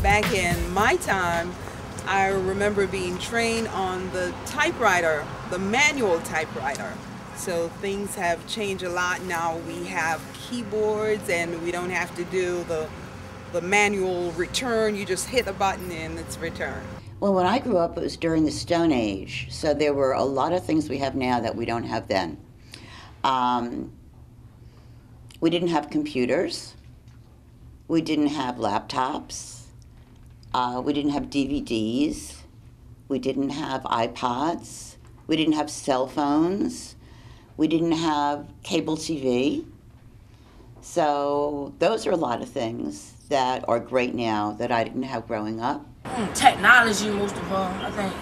Back in my time, I remember being trained on the typewriter, the manual typewriter. So things have changed a lot now. We have keyboards and we don't have to do the manual return. You just hit a button and it's returned. Well, when I grew up, it was during the Stone Age, so there were a lot of things we have now that we don't have then. We didn't have computers. We didn't have laptops. We didn't have DVDs. We didn't have iPods. We didn't have cell phones. We didn't have cable TV. So those are a lot of things that are great now that I didn't have growing up. Technology, most of all, I think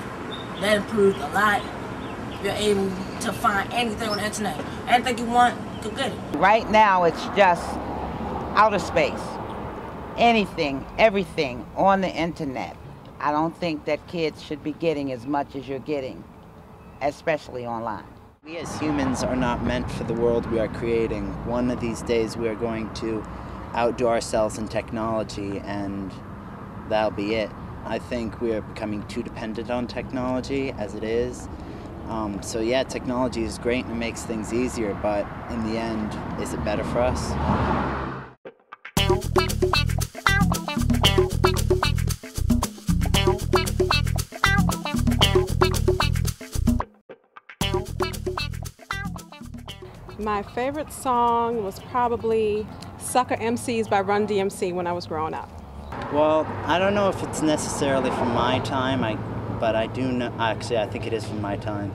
that improved a lot. You're able to find anything on the internet. Anything you want, you can get it. Right now, it's just outer space. Anything, everything on the internet. I don't think that kids should be getting as much as you're getting, especially online. We as humans are not meant for the world we are creating. One of these days we are going to outdo ourselves in technology, and that'll be it. I think we are becoming too dependent on technology as it is. So yeah, technology is great and it makes things easier, but in the end, is it better for us? My favorite song was probably Sucker MCs by Run DMC when I was growing up. Well, I don't know if it's necessarily from my time, but I do know, actually I think it is from my time.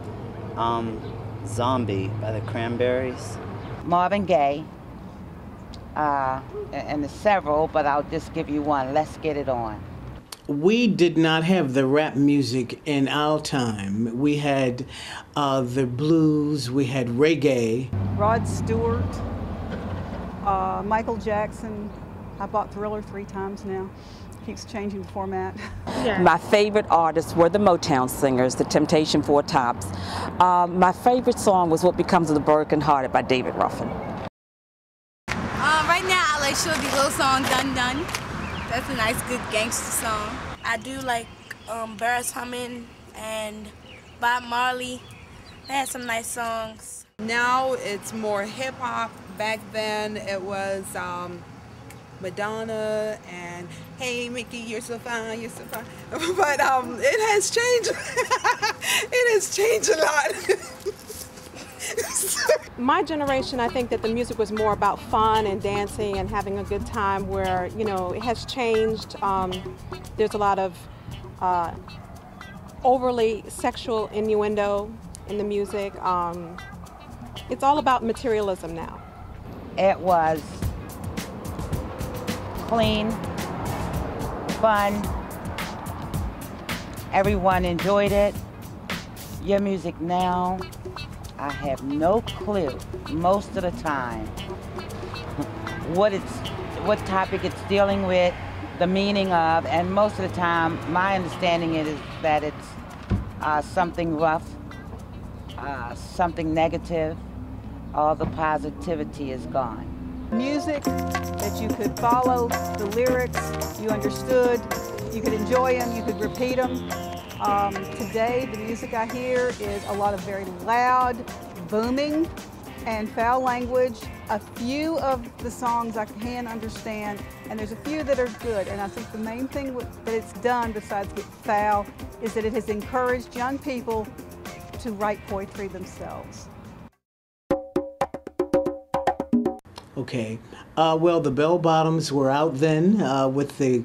Zombie by the Cranberries. Marvin Gaye, and there's several, but I'll just give you one. Let's Get It On. We did not have the rap music in our time. We had the blues, we had reggae. Rod Stewart, Michael Jackson. I bought Thriller 3 times now. Keeps changing the format. My favorite artists were the Motown singers, the Temptation Four Tops. My favorite song was What Becomes of the Broken Hearted by David Ruffin. Right now I like Shorty's little song, Dun Dun. That's a nice, good gangster song. I do like Barris Hammond and Bob Marley. They had some nice songs. Now it's more hip-hop. Back then it was Madonna and Hey Mickey, you're so fine, you're so fine. But it has changed. It has changed a lot. My generation, I think that the music was more about fun and dancing and having a good time, where, you know, it has changed. There's a lot of overly sexual innuendo in the music. It's all about materialism now. It was clean, fun, everyone enjoyed it. Your music now, I have no clue most of the time what topic it's dealing with, the meaning of, and most of the time my understanding is that it's something rough, something negative. All the positivity is gone. Music that you could follow, the lyrics, you understood, you could enjoy them, you could repeat them. Today, the music I hear is a lot of very loud, booming, and foul language. A few of the songs I can understand, and there's a few that are good. And I think the main thing that it's done, besides get foul, is that it has encouraged young people to write poetry themselves. Okay, well, the bell-bottoms were out then with the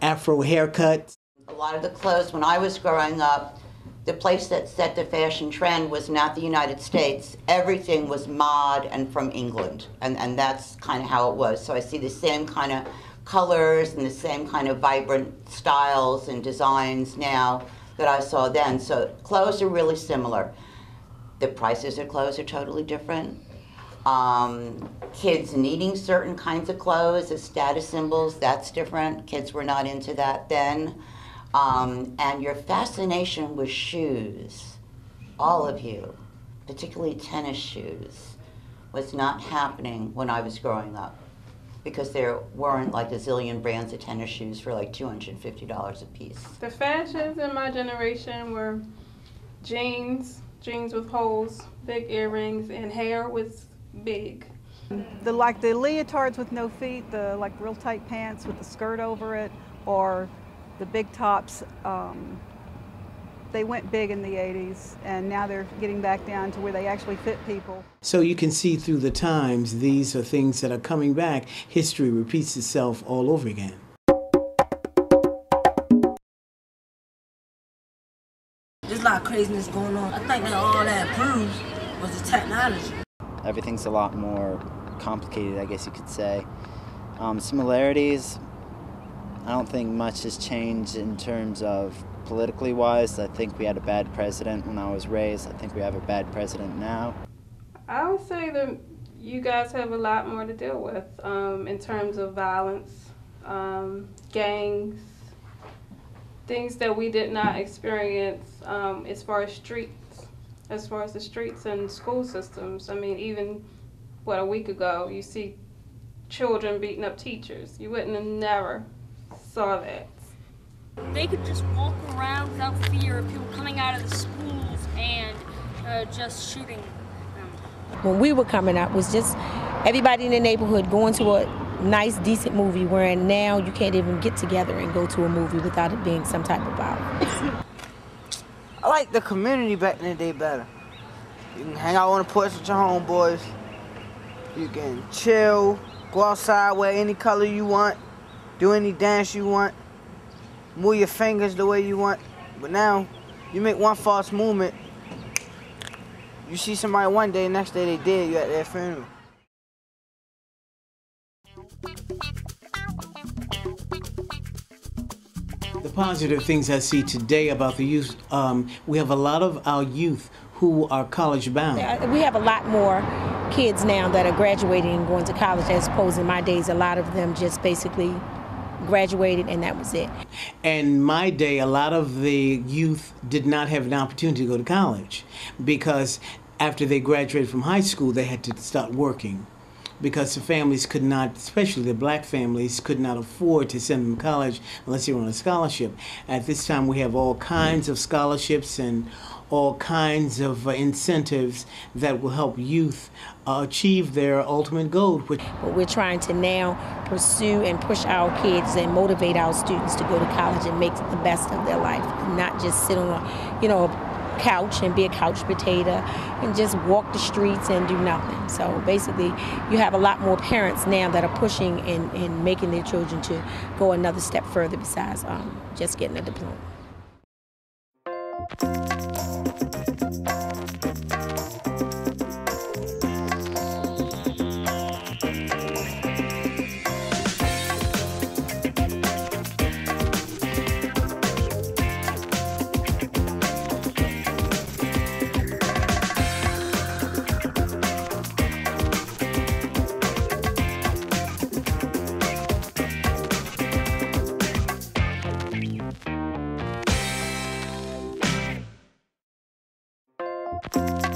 Afro haircut. A lot of the clothes when I was growing up, the place that set the fashion trend was not the United States. Everything was mod and from England, and that's kind of how it was. So I see the same kind of colors and the same kind of vibrant styles and designs now that I saw then. So clothes are really similar. The prices of clothes are totally different. Kids needing certain kinds of clothes as status symbols, that's different. Kids were not into that then. And your fascination with shoes, all of you, particularly tennis shoes, was not happening when I was growing up, because there weren't like a zillion brands of tennis shoes for like $250 a piece. The fashions in my generation were jeans with holes, big earrings, and hair was big. The leotards with no feet, the like real tight pants with the skirt over it, or the big tops, they went big in the 80s, and now they're getting back down to where they actually fit people. So you can see through the times, these are things that are coming back. History repeats itself all over again. There's a lot of craziness going on. I think that all that proves was the technology. Everything's a lot more complicated, I guess you could say. Similarities, I don't think much has changed in terms of politically wise. I think we had a bad president when I was raised. I think we have a bad president now. I would say that you guys have a lot more to deal with in terms of violence, gangs, things that we did not experience as far as the streets and school systems. I mean, even, a week ago, you see children beating up teachers. You wouldn't have never saw that. They could just walk around without fear of people coming out of the schools and just shooting them. When we were coming up, was just everybody in the neighborhood going to a nice, decent movie, where now you can't even get together and go to a movie without it being some type of violence. I like the community back in the day better. You can hang out on the porch with your homeboys. You can chill, go outside, wear any color you want, do any dance you want, move your fingers the way you want. But now, you make one false movement, you see somebody one day, next day they dead, you at their funeral. The positive things I see today about the youth, we have a lot of our youth who are college bound. We have a lot more kids now that are graduating and going to college, as opposed to in my days, a lot of them just basically graduated and that was it. In my day, a lot of the youth did not have an opportunity to go to college because after they graduated from high school, they had to start working because the families could not, especially the black families, could not afford to send them to college unless they were on a scholarship. At this time, we have all kinds of scholarships and all kinds of incentives that will help youth achieve their ultimate goal. But we're trying to now pursue and push our kids and motivate our students to go to college and make the best of their life, not just sit on a couch and be a couch potato and just walk the streets and do nothing. So basically, you have a lot more parents now that are pushing and making their children to go another step further besides just getting a diploma. you.